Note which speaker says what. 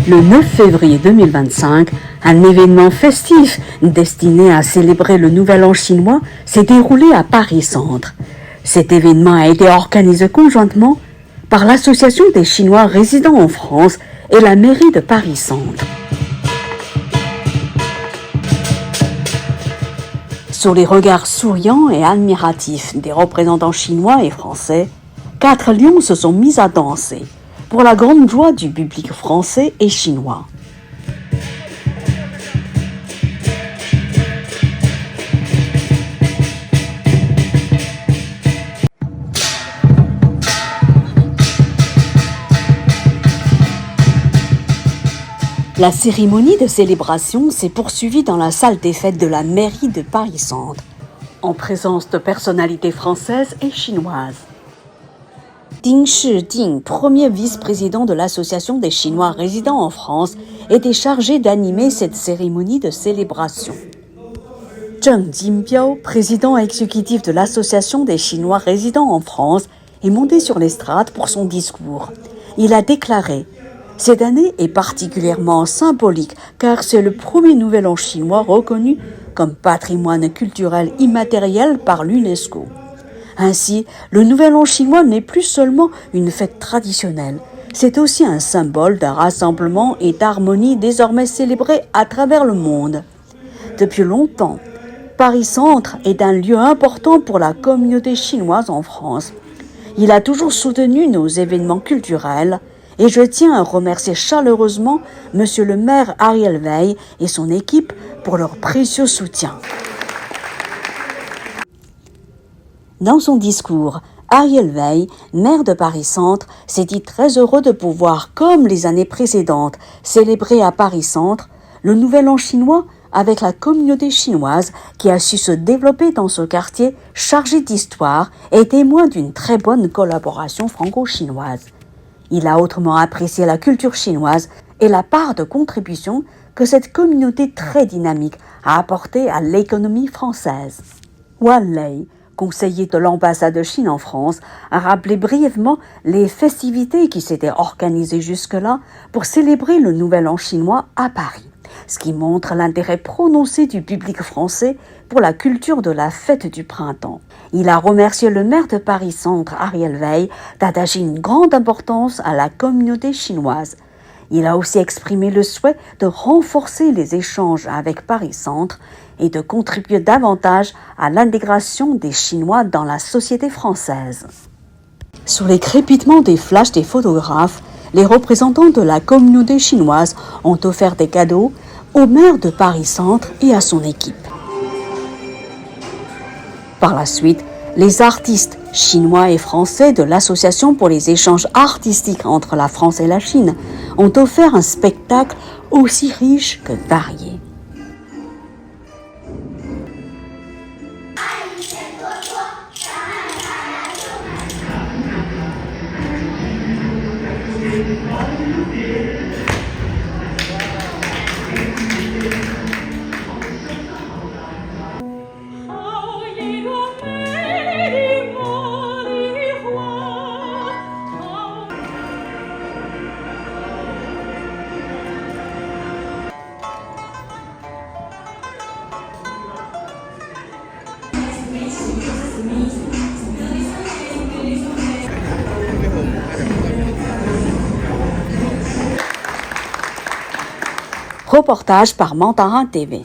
Speaker 1: Le 9 février 2025, un événement festif destiné à célébrer le Nouvel An chinois s'est déroulé à Paris-Centre. Cet événement a été organisé conjointement par l'Association des Chinois résidant en France et la mairie de Paris-Centre. Sous les regards souriants et admiratifs des représentants chinois et français, 4 lions se sont mis à danser, pour la grande joie du public français et chinois. La cérémonie de célébration s'est poursuivie dans la salle des fêtes de la mairie de Paris-Centre, en présence de personnalités françaises et chinoises. Ding Shijing, premier vice-président de l'Association des Chinois résidant en France, était chargé d'animer cette cérémonie de célébration. Zheng Jinbiao, président exécutif de l'Association des Chinois résidant en France, est monté sur l'estrade pour son discours. Il a déclaré « Cette année est particulièrement symbolique car c'est le premier Nouvel An chinois reconnu comme patrimoine culturel immatériel par l'UNESCO. Ainsi, le Nouvel An chinois n'est plus seulement une fête traditionnelle, c'est aussi un symbole d'un rassemblement et d'harmonie désormais célébré à travers le monde. Depuis longtemps, Paris-Centre est un lieu important pour la communauté chinoise en France. Il a toujours soutenu nos événements culturels et je tiens à remercier chaleureusement Monsieur le maire Ariel Weill et son équipe pour leur précieux soutien. » Dans son discours, Ariel Weill, maire de Paris-Centre, s'est dit très heureux de pouvoir, comme les années précédentes, célébrer à Paris-Centre le Nouvel An chinois avec la communauté chinoise qui a su se développer dans ce quartier chargé d'histoire et témoin d'une très bonne collaboration franco-chinoise. Il a hautement apprécié la culture chinoise et la part de contribution que cette communauté très dynamique a apportée à l'économie française. Wang Lei, conseiller de l'ambassade de Chine en France, a rappelé brièvement les festivités qui s'étaient organisées jusque-là pour célébrer le Nouvel An chinois à Paris, ce qui montre l'intérêt prononcé du public français pour la culture de la fête du printemps. Il a remercié le maire de Paris-Centre, Ariel Weill, d'attacher une grande importance à la communauté chinoise. Il a aussi exprimé le souhait de renforcer les échanges avec Paris-Centre et de contribuer davantage à l'intégration des Chinois dans la société française. Sur les crépitements des flashs des photographes, les représentants de la communauté chinoise ont offert des cadeaux au maire de Paris-Centre et à son équipe. Par la suite, les artistes chinois et français de l'Association pour les échanges artistiques entre la France et la Chine ont offert un spectacle aussi riche que varié. Reportage par Mandarin TV.